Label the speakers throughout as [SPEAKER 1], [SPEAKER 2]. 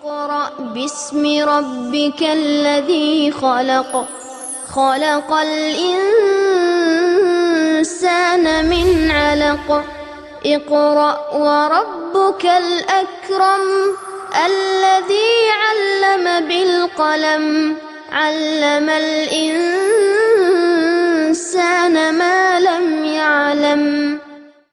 [SPEAKER 1] اقرأ باسم ربك الذي خلق خلق الإنسان من علق اقرأ وربك الأكرم الذي علم بالقلم علم الإنسان ما لم يعلم.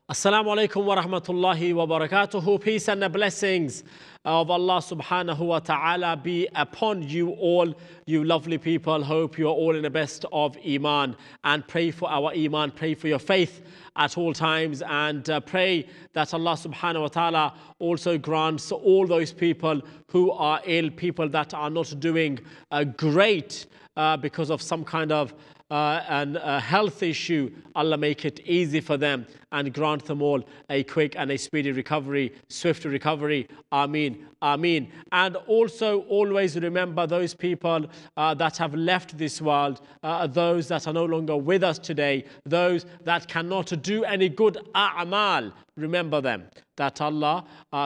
[SPEAKER 2] Assalamu alaikum wa rahmatullahi wa barakatuhu. Peace and the blessings of Allah subhanahu wa ta'ala be upon you all, you lovely people. Hope you are all in the best of Iman, and pray for our Iman, pray for your faith at all times, and pray that Allah subhanahu wa ta'ala also grants all those people who are ill, people that are not doing great because of some kind of a health issue. Allah make it easy for them and grant them all a quick and a speedy recovery, swift recovery. Ameen, ameen. And also always remember those people that have left this world, those that are no longer with us today, those that cannot do any good a'mal. Remember them, that Allah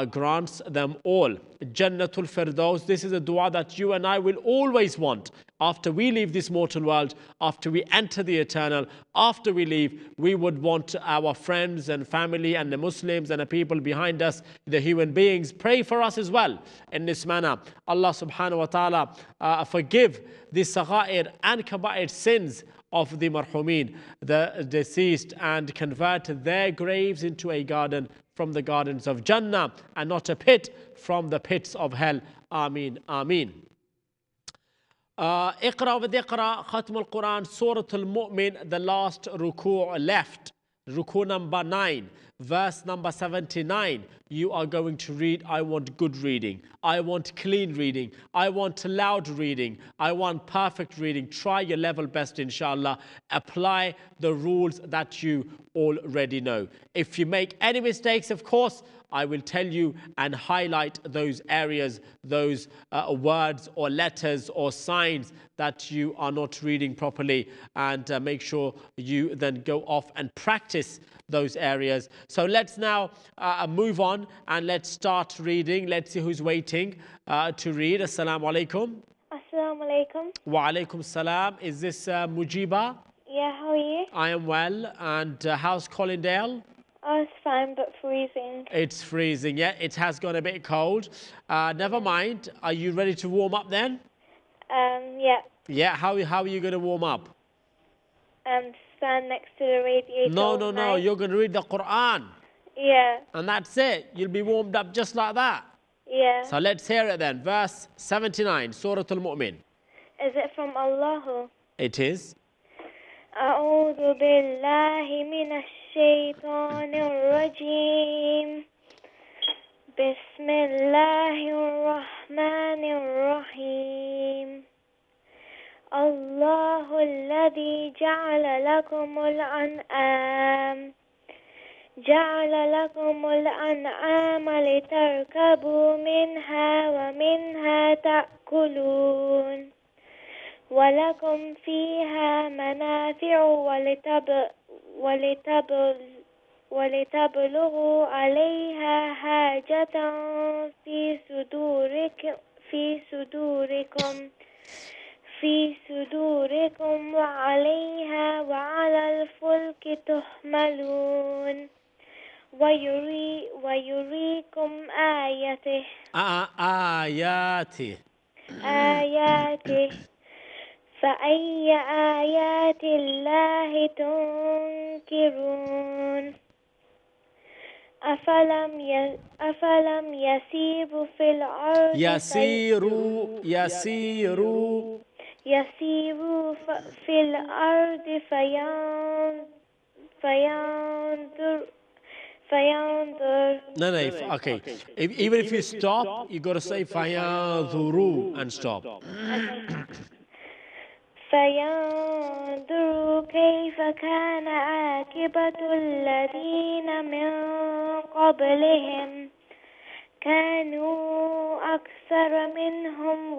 [SPEAKER 2] grants them all Jannatul Firdaus. This is a dua that you and I will always want after we leave this mortal world, after we enter the eternal, after we leave. We would want our friends and family and the Muslims and the people behind us, the human beings, pray for us as well in this manner. Allah subhanahu wa ta'ala forgive the sagha'ir and kaba'ir sins of the marhumin, the deceased, and convert their graves into a garden from the gardens of Jannah and not a pit from the pits of hell. Ameen, ameen. Iqra with Iqra, Khatm al-Quran, Surah al-Mu'min, the last ruku' left. Ruku' number 9, verse number 79. You are going to read. I want good reading. I want clean reading. I want loud reading. I want perfect reading. Try your level best, inshallah. Apply the rules that you already know. If you make any mistakes, of course, I will tell you and highlight those areas, those words or letters or signs that you are not reading properly, and make sure you then go off and practice those areas. So let's now move on and let's start reading. Let's see who's waiting to read. Assalamu alaikum.
[SPEAKER 3] Assalamu alaikum.
[SPEAKER 2] Wa alaikum salam. Is this Mujiba?
[SPEAKER 3] Yeah, how are you?
[SPEAKER 2] I am well. And how's Collindale?
[SPEAKER 3] Oh, it's fine, but freezing.
[SPEAKER 2] It's freezing, yeah. It has got a bit cold. Never mind. Are you ready to warm up then?
[SPEAKER 3] Yeah.
[SPEAKER 2] Yeah, how are you going to warm up?
[SPEAKER 3] Stand next to the radiator.
[SPEAKER 2] No. You're going to read the Quran.
[SPEAKER 3] Yeah.
[SPEAKER 2] And that's it. You'll be warmed up just like that.
[SPEAKER 3] Yeah.
[SPEAKER 2] So let's hear it then. Verse 79, Surah Al-Mu'min.
[SPEAKER 3] Is it from Allah?
[SPEAKER 2] It is.
[SPEAKER 3] أعوذ بالله من الشيطان الرجيم بسم الله الرحمن الرحيم الله الذي جعل لكم الأنعام لتركبوا منها ومنها تأكلون ولكم فيها منافع ولتبلغوا عليها حاجة في صدوركم وعليها وعلى الفلك تحملون ويريكم آياته فأي آيات الله تنكرون أفلم يسيروا في الأرض يسيروا في الأرض فينظر
[SPEAKER 2] No, okay. Even if you stop, you got to say فَيَنْظُرُوا and stop.
[SPEAKER 3] فينظروا كيف كان عاقبة الذين من قبلهم كانوا أكثر منهم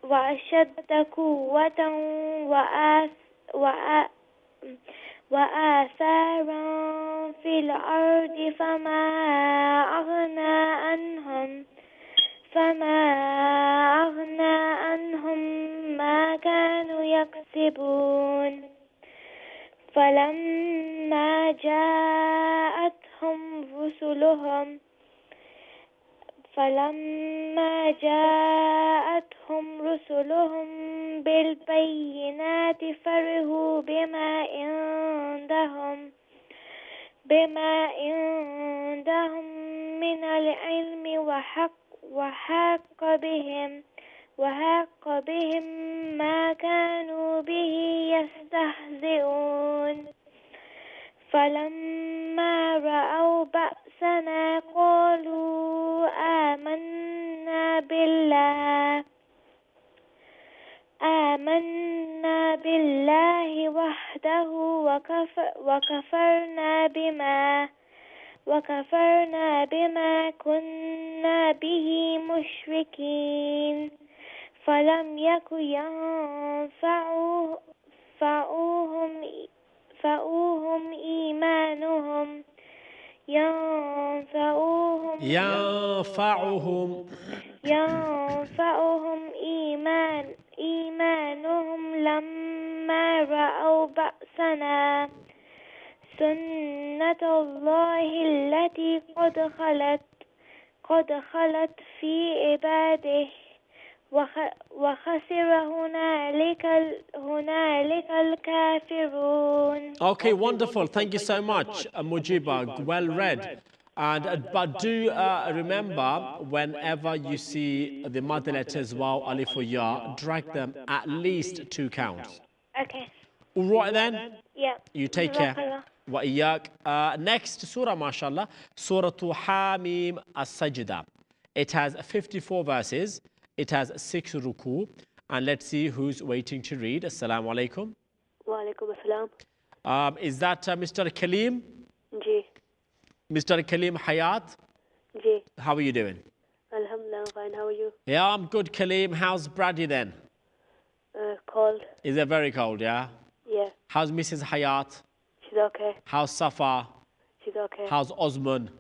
[SPEAKER 3] وأشد قوة وآثارا في الأرض فما فما أغنى عنهم ما كانوا يكسبون فلما جاءتهم رسلهم بالبينات فرحوا بما عندهم من العلم وحاق بهم ما كانوا به يستهزئون فلما رأوا بأسنا قالوا آمنا بالله وحده وكفرنا بما كنا به مشركين فلم يك ينفعوهم إيمانهم لما رأوا بأسنا سنة الله التي قد خلت في عباده وخسر هنالك الكافرون.
[SPEAKER 2] Okay, wonderful. Thank you so much, Mujiba. Well read. But do remember, whenever you see the mother letters waw, alif or ya, drag them at least 2 counts.
[SPEAKER 3] Okay.
[SPEAKER 2] All right then?
[SPEAKER 3] Yeah.
[SPEAKER 2] You take care. Wa iyak. Next surah, mashallah, Surah Hamim As-Sajda. It has 54 verses. It has 6 ruku. And let's see who's waiting to read. Assalamu alaikum.
[SPEAKER 4] Wa alaikum assalam.
[SPEAKER 2] Is that Mr. Kaleem?
[SPEAKER 4] Ji.
[SPEAKER 2] Mr. Kaleem Hayat?
[SPEAKER 4] Ji.
[SPEAKER 2] How are you doing?
[SPEAKER 4] Alhamdulillah, I'm fine. How are you?
[SPEAKER 2] Yeah, I'm good, Kaleem. How's Brady then?
[SPEAKER 4] Cold.
[SPEAKER 2] Is it very cold, yeah?
[SPEAKER 4] Yeah.
[SPEAKER 2] How's Mrs. Hayat?
[SPEAKER 4] She's okay.
[SPEAKER 2] How's Safa?
[SPEAKER 4] She's okay.
[SPEAKER 2] How's Osman?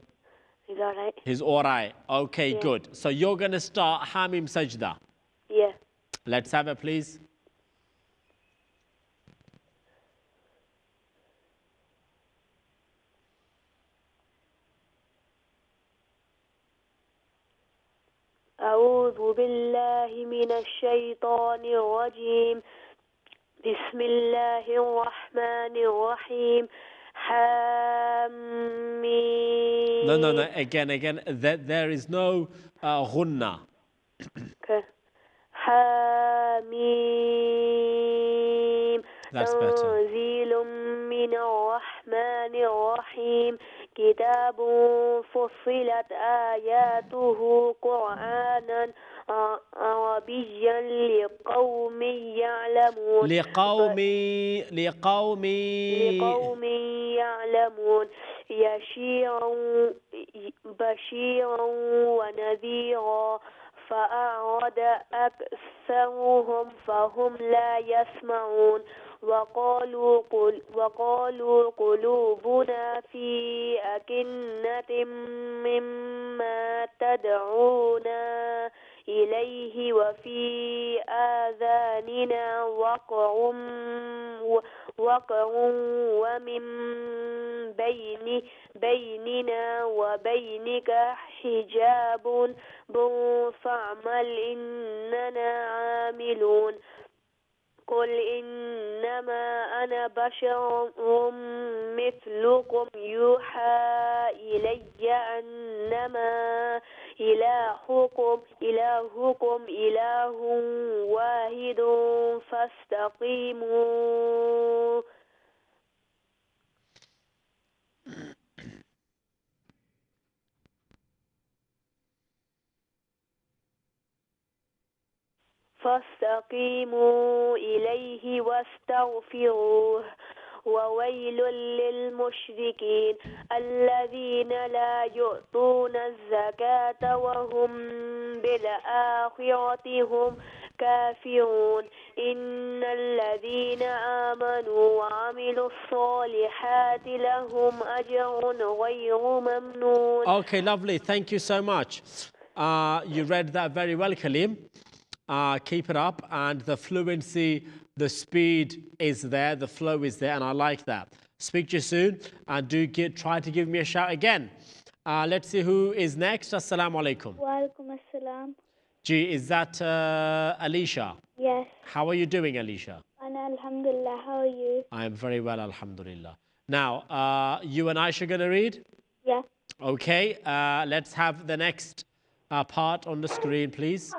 [SPEAKER 4] He's alright.
[SPEAKER 2] He's all right. Okay,
[SPEAKER 4] Yeah.
[SPEAKER 2] good. So you're going to start Hamim Sajda.
[SPEAKER 4] Yeah.
[SPEAKER 2] Let's have it, please.
[SPEAKER 4] أعوذ بالله من الشيطان الرجيم بسم الله الرحمن الرحيم حميم.
[SPEAKER 2] No. Again. There is no ghunna.
[SPEAKER 4] Okay. حميم.
[SPEAKER 2] That's better.
[SPEAKER 4] تنزيل من الرحمن الرحيم كتاب فصلت آياته قرآنا عربيا لقوم يعلمون.
[SPEAKER 2] لقوم
[SPEAKER 4] يعلمون بشيرا ونذيرا فأعرض أكثرهم فهم لا يسمعون وقالوا قلوبنا في أكنة مما تدعونا إليه وفي آذاننا وقر ومن بيننا وبينك حجاب فاعمل إننا عاملون. قل إنما أنا بشر مثلكم يوحى إلي أنما إلهكم إله واحد فاستقيموا. فاستقيموا إليه واستغفروه وويل للمشركين الذين لا يؤتون الزكاة وهم بالآخرة هم كافرون. إن الذين آمنوا وعملوا الصالحات لهم أجر غير ممنون.
[SPEAKER 2] Okay, lovely. Thank you so much. You read that very well, Kaleem. Keep it up, and the fluency, the speed is there, the flow is there, and I like that. Speak to you soon, and try to give me a shout again. Let's see who is next. Assalamu alaikum.
[SPEAKER 3] Wa alaikum assalam.
[SPEAKER 2] Gee, is that Alicia?
[SPEAKER 3] Yes.
[SPEAKER 2] How are you doing, Alicia?
[SPEAKER 3] Ana alhamdulillah. How are you?
[SPEAKER 2] I am very well, alhamdulillah. Now, you and Aisha going to read?
[SPEAKER 3] Yeah.
[SPEAKER 2] Okay, let's have the next part on the screen, please.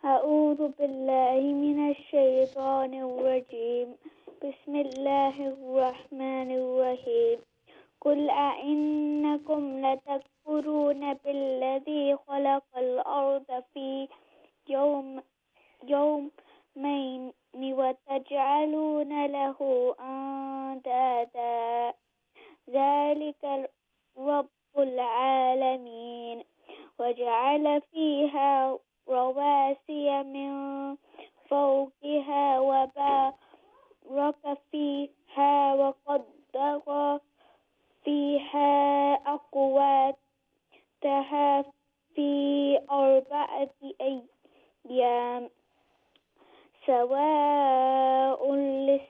[SPEAKER 3] أعوذ بالله من الشيطان الرجيم بسم الله الرحمن الرحيم قل أئنكم لتكفرون بالذي خلق الأرض في يومين وتجعلون له أندادا ذلك رب العالمين وجعل فيها رواسي من فوقها وبارك فيها وقدر فيها أقواتها في 4 أيام سواء للسائلين.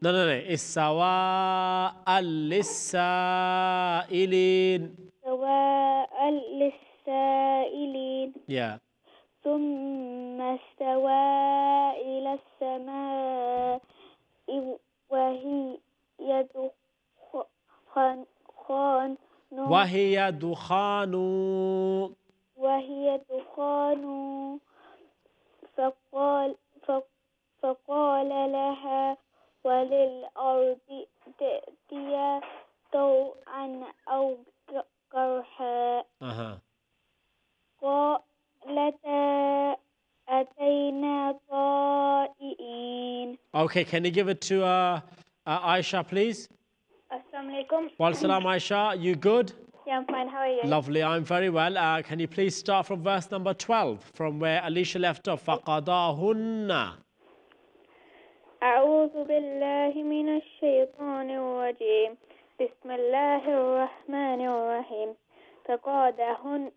[SPEAKER 2] No. السواء للسائلين.
[SPEAKER 3] سواء للسائلين.
[SPEAKER 2] Yeah.
[SPEAKER 3] ثم استوى إلى السماء وهي دخان فقال لها وللأرض ائتيا طوعا أو كرها قالتا أتينا طائعين.
[SPEAKER 2] Okay, can you give it to Aisha, please?
[SPEAKER 3] Assalamu alaikum.
[SPEAKER 2] Wa salam, Aisha. You good?
[SPEAKER 3] Yeah, I'm fine. How are you?
[SPEAKER 2] Lovely, I'm very well. Can you please start from verse number 12, from where Alicia left off? فَقَضَاهُنَّ.
[SPEAKER 3] أعوذ بالله من الشيطان الرجيم بسم الله الرحمن الرحيم فقضاهن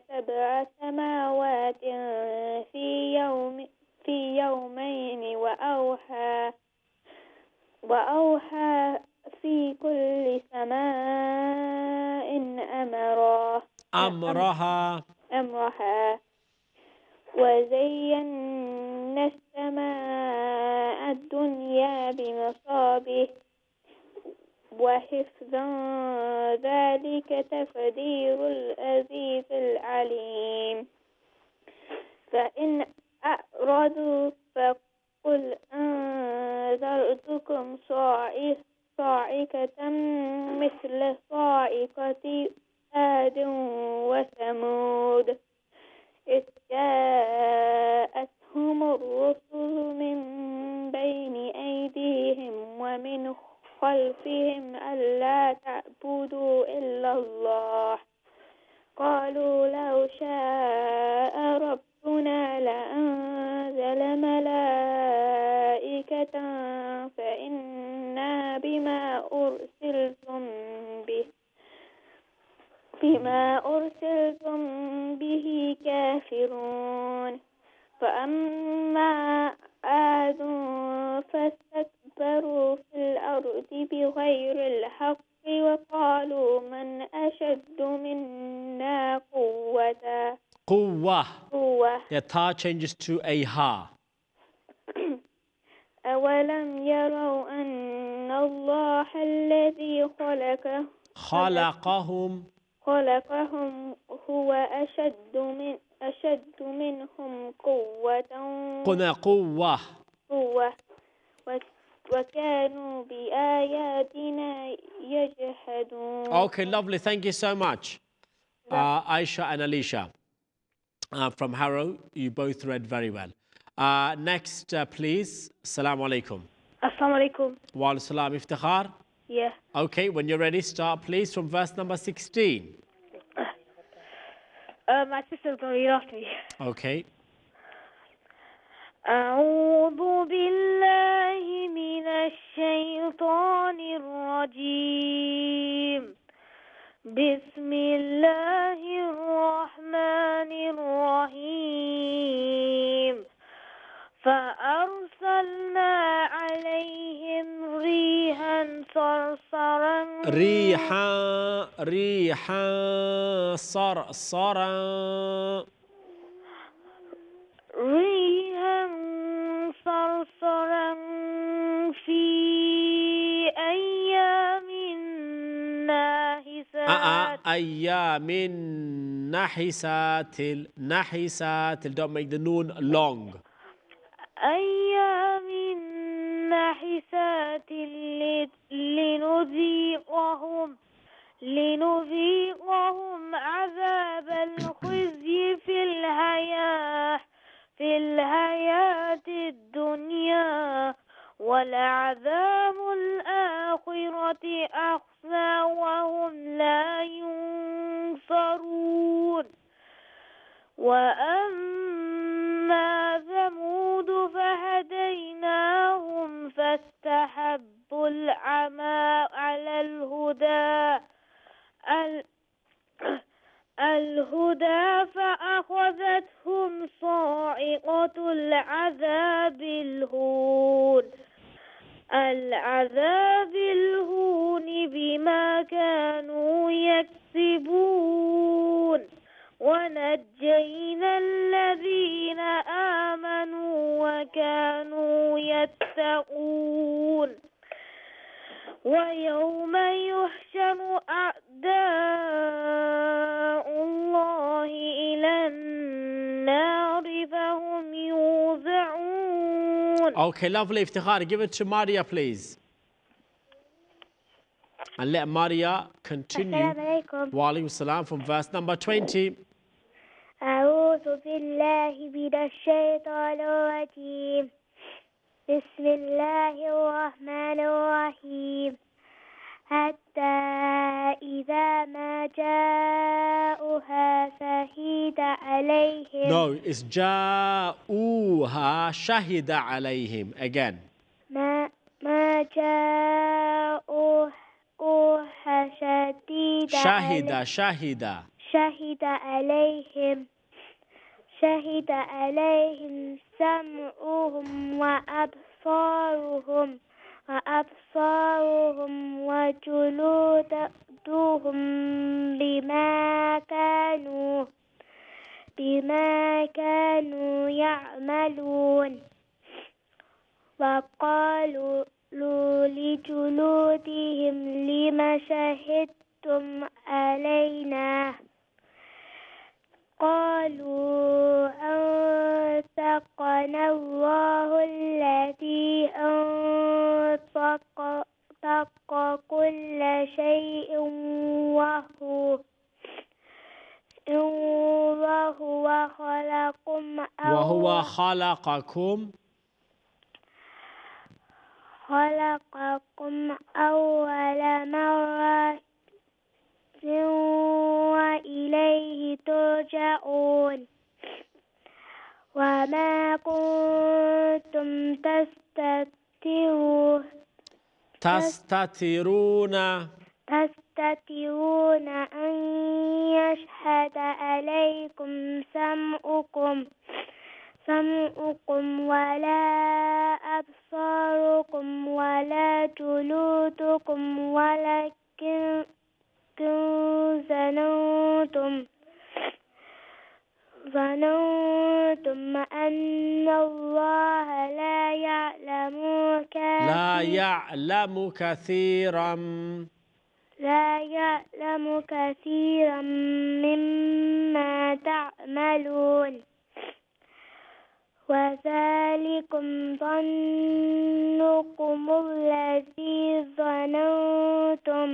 [SPEAKER 3] 7 سماوات في يومين وأوحى في كل سماء أمرها وزينا السماء الدنيا بمصابيح وحفظا ذلك تقدير العزيز العليم فإن أعرضوا فقل أنذرتكم صاعقة مثل صاعقة عاد وثمود إذ جاءتهم الرسل من بين أيديهم ومن خلفهم ألا تعبدوا إلا الله قالوا لو شاء ربنا لأنزل ملائكة فإنا بما أرسلتم به كافرون فأما عاد فاستكبروا في الأرض بغير الحق وقالوا من أشد منا قوة.
[SPEAKER 2] The ta changes to a ha.
[SPEAKER 3] أولم يروا أن الله الذي خلقهم هو أشد منهم قوة وكانوا بآياتنا يجحدون.
[SPEAKER 2] Okay, lovely. Thank you so much. Aisha and Alicia from Harrow, you both read very well. Next, please. Assalamu alaikum.
[SPEAKER 3] Assalamu alaikum.
[SPEAKER 2] Wa alaikum salam. Iftikhar?
[SPEAKER 3] Yeah.
[SPEAKER 2] Okay, when you're ready, start please from verse number 16.
[SPEAKER 3] My sister's going to read after me.
[SPEAKER 2] Okay.
[SPEAKER 3] أعوذ
[SPEAKER 4] الرجيم بسم الله الرحمن الرحيم فأرسلنا عليهم ريحا صرصرا
[SPEAKER 2] ريحا صرصرا
[SPEAKER 4] ريحا صرصرا في أيام ناحسات
[SPEAKER 2] أيام نحسات don't make the noon long.
[SPEAKER 4] أيام ناحسات لنذيقهم عذاب الخزي في الحياة الدنيا ولعذاب الآخرة أخزى وهم لا ينصرون وأما ثمود فهديناهم فاستحبوا العمى على الهدى فأخذتهم صاعقة العذاب الهون بما كانوا يكسبون ونجينا الذين آمنوا وكانوا يتقون ويوم يحشر أعداء الله إلى النار فهم يوزعون.
[SPEAKER 2] Okay, lovely. Iftikhar, give it to Maria, please. And let Maria continue.
[SPEAKER 3] Assalamu alaikum.
[SPEAKER 2] Wa alaikum salam from verse number 20.
[SPEAKER 3] أعوذ بالله من الشيطان الرجيم بسم الله الرحمن الرحيم حتى إذا ما جاءوها شهد عليهم
[SPEAKER 2] No, it's جاءوها شهد عليهم. Again.
[SPEAKER 3] ما جاءوها شهد عليهم سمعهم وأبصارهم وجلودهم بما كانوا يعملون وقالوا لجلودهم لم شهدتم علينا قالوا أنطقنا الله الذي أنطق كل شيء وهو خلقكم أول مرة وإليه ترجعون وما كنتم تستترون أن يشهد عليكم سمعكم ولا أبصاركم ولا جلودكم ولكن ظننتم أن الله لا يعلم كثيرا مما تعملون وذلكم ظنكم الذي ظننتم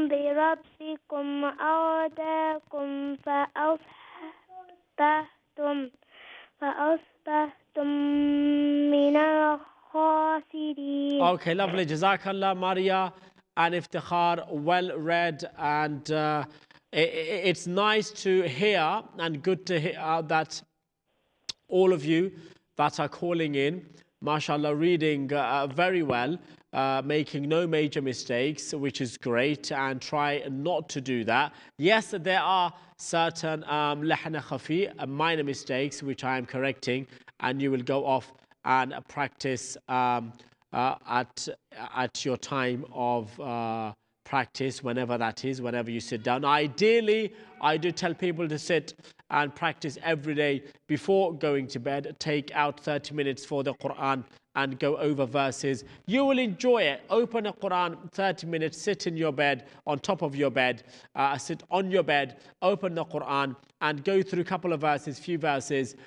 [SPEAKER 3] بربكم أرداكم فأصبحتم من الخاسرين.
[SPEAKER 2] Okay, lovely. Jazakallah, Maria and Iftikhar. Well read and it's nice to hear and good to hear that all of you that are calling in, mashallah, reading very well, making no major mistakes, which is great, and try not to do that. Yes, there are certain lahna khafi, minor mistakes, which I am correcting, and you will go off and practice at your time of practice, whenever that is, whenever you sit down. Ideally, I do tell people to sit and practice every day before going to bed. Take out 30 minutes for the Quran and go over verses. You will enjoy it. Open a Quran, 30 minutes, sit in your bed, on top of your bed, sit on your bed, open the Quran and go through a couple of verses, few verses,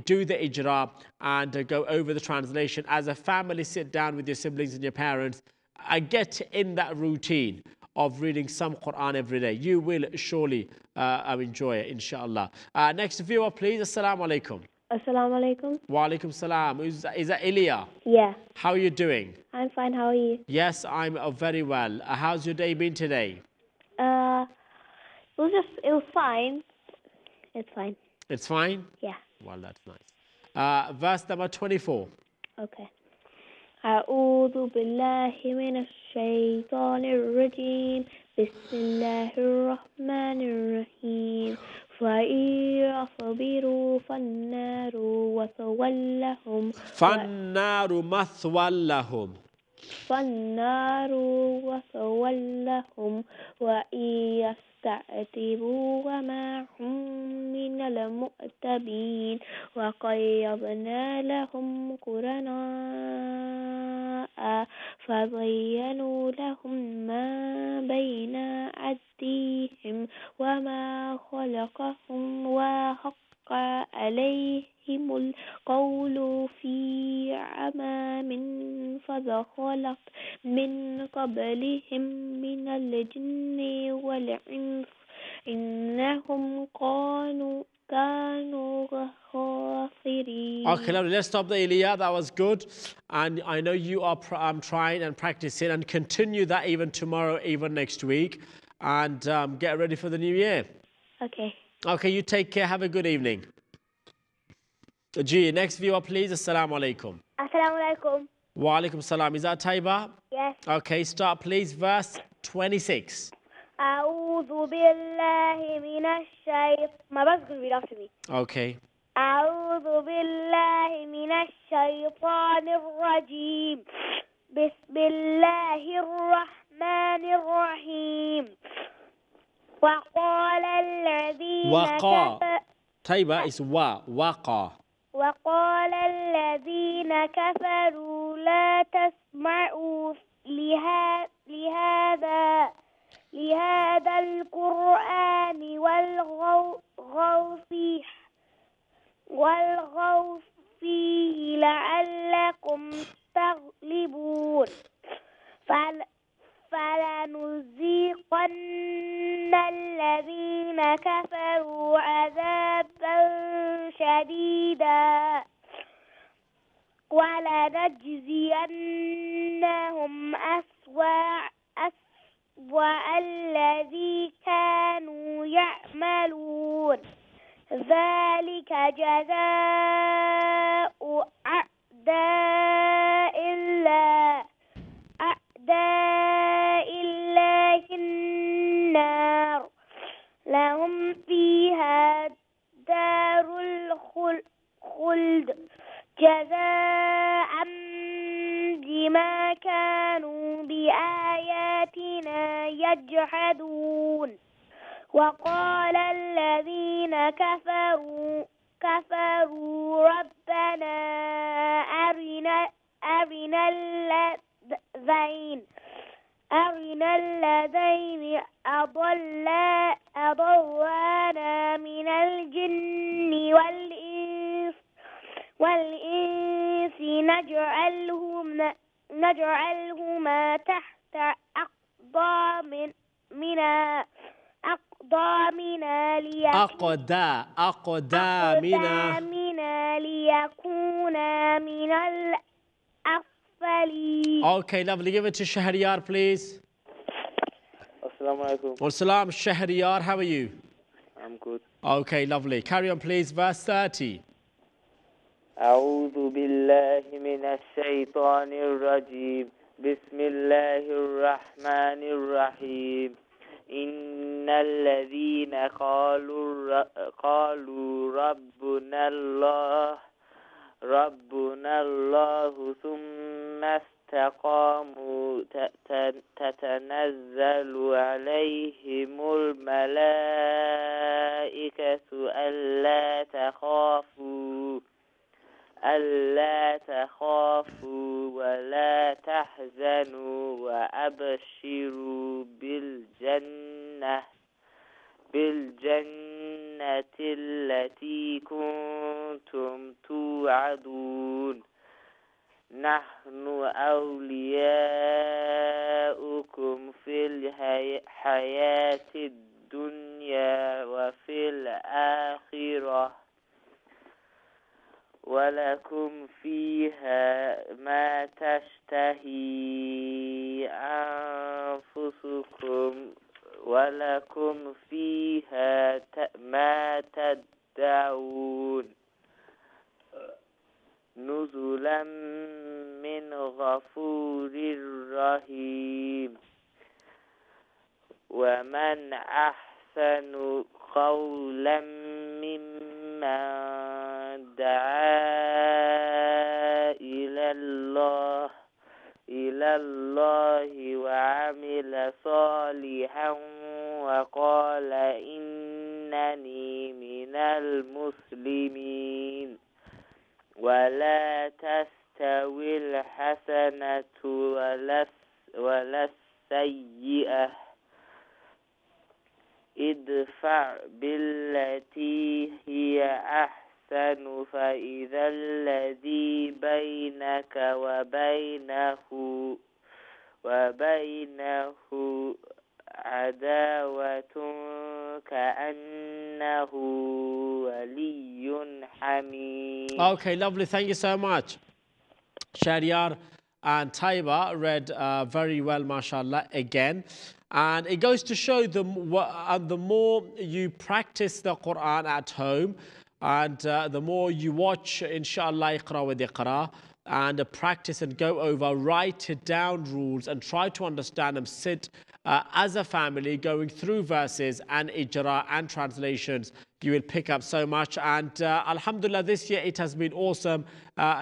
[SPEAKER 2] do the ijra and go over the translation. As a family, sit down with your siblings and your parents. Get in that routine of reading some Quran every day. You will surely enjoy it, inshallah. Next viewer, please. Assalamu alaikum.
[SPEAKER 4] Assalamu alaikum.
[SPEAKER 2] Wa alaikum salam. Is that Ilya?
[SPEAKER 4] Yeah,
[SPEAKER 2] How are you doing?
[SPEAKER 4] I'm fine. How are you?
[SPEAKER 2] Yes, I'm very well. How's your day been today?
[SPEAKER 4] It was fine. It's fine.
[SPEAKER 2] It's fine?
[SPEAKER 4] Yeah.
[SPEAKER 2] Well, that's nice. Verse number 24.
[SPEAKER 4] Okay. أعوذ بالله من الشيطان الرجيم بسم الله الرحمن الرحيم فإن يصبروا فالنار مثوى لهم
[SPEAKER 2] فالنار مثوى لهم
[SPEAKER 4] فالنار مثوى لهم وإن يستعتبوا وما هم من المؤتبين وقيضنا لهم قرناء فزينوا لهم ما بين أيديهم وما خلقهم وحق عليهم القول في أمم فدخلت من قبلهم من الجن والإنس إنهم كانوا خاسرين.
[SPEAKER 2] Okay, lovely. Let's stop there, Ilya. That was good. And I know you are trying and practicing and continue that even tomorrow, even next week. And get ready for the new year.
[SPEAKER 4] Okay.
[SPEAKER 2] Okay, you take care. Have a good evening. Gee, next viewer, please. Assalamu alaikum.
[SPEAKER 3] Assalamu alaikum.
[SPEAKER 2] Wa alaikum salam. Is that Taiba?
[SPEAKER 3] Yes.
[SPEAKER 2] Okay, start please. Verse 26.
[SPEAKER 3] أعوذ بالله من الشيطان. My brother's going to read after me.
[SPEAKER 2] Okay.
[SPEAKER 3] أعوذ بالله من الشيطان الرجيم بسم الله الرحمن الرحيم وقال الذين
[SPEAKER 2] وقا. Taiba is waqa.
[SPEAKER 3] وقال الذين كفروا لا تسمعوا لهذا القرآن والغوا فيه لعلكم تغلبون فلنذيقن الذين كفروا عذابا شديدا ولنجزينهم أسوأ الذي كانوا يعملون ذلك جزاء أعداء الله النار لهم فيها دار الخلد جزاء بما كانوا بآياتنا يجحدون وقال الذين كفروا ربنا أرنا الذين أضلانا من الجن والإنس نجعلهما تحت أقدامنا ليكونا من الأسفلين.
[SPEAKER 2] Okay, lovely. Give it to Shahriyar, please.
[SPEAKER 5] Assalamu Assalamu alaikum.
[SPEAKER 2] Wa salam, Shahriyar, how are you?
[SPEAKER 5] I'm good.
[SPEAKER 2] Okay, lovely. Carry on, please. Verse 30.
[SPEAKER 5] أعوذ بالله من الشيطان الرجيم. بسم الله الرحمن الرحيم. إن الذين قالوا ربنا الله ثم استقاموا تتنزل عليهم الملائكة ألا تخافوا ولا تحزنوا وأبشروا بالجنة التي كنتم توعدون نحن أولياؤكم في الحياة الدنيا وفي الآخرة ولكم فيها ما تشتهي أنفسكم ولكم فيها ما تدعون نزلا من غفور رحيم ومن أحسن قولا ممن دعا إلى الله وعمل صالحا وقال إنني من المسلمين ولا تستوي الحسنة ولا السيئة ادفع بالتي هي أحسن فإذا الذي بينك وبينه عداوة كأنه ولي حميم.
[SPEAKER 2] Okay, lovely. Thank you so much. Shahriyar and Taiba read very well, mashallah, again. And it goes to show the more you practice the Quran at home and the more you watch, inshallah, Iqra with Iqra, and practice and go over, write down rules and try to understand them, sit as a family going through verses and ijra and translations, you will pick up so much. And alhamdulillah, this year it has been awesome.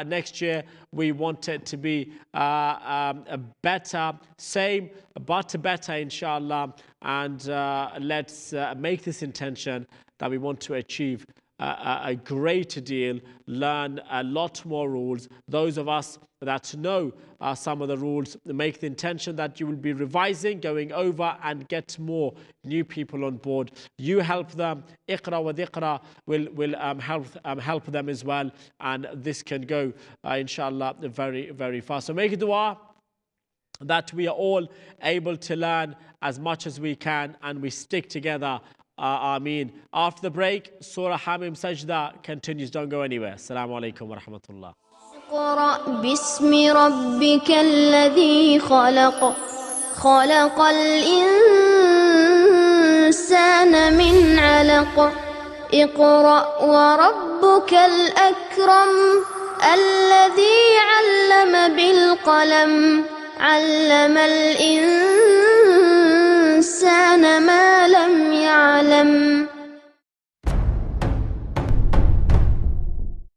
[SPEAKER 2] Next year we want it to be better, same but better, inshallah. And let's make this intention that we want to achieve a great deal, learn a lot more rules. Those of us that know some of the rules, make the intention that you will be revising, going over, and get more new people on board. You help them. Iqra wa Iqra will help them as well, and this can go inshallah very, very fast. So make a dua that we are all able to learn as much as we can and we stick together. Ameen. After the break, Surah Hamim Sajda continues. Don't go anywhere. Assalamu alaikum wa rahmatullah.
[SPEAKER 1] اقرأ باسم ربك الذي خلق خلق الإنسان من علق اقرأ وربك الأكرم الذي علم بالقلم علم الإنسان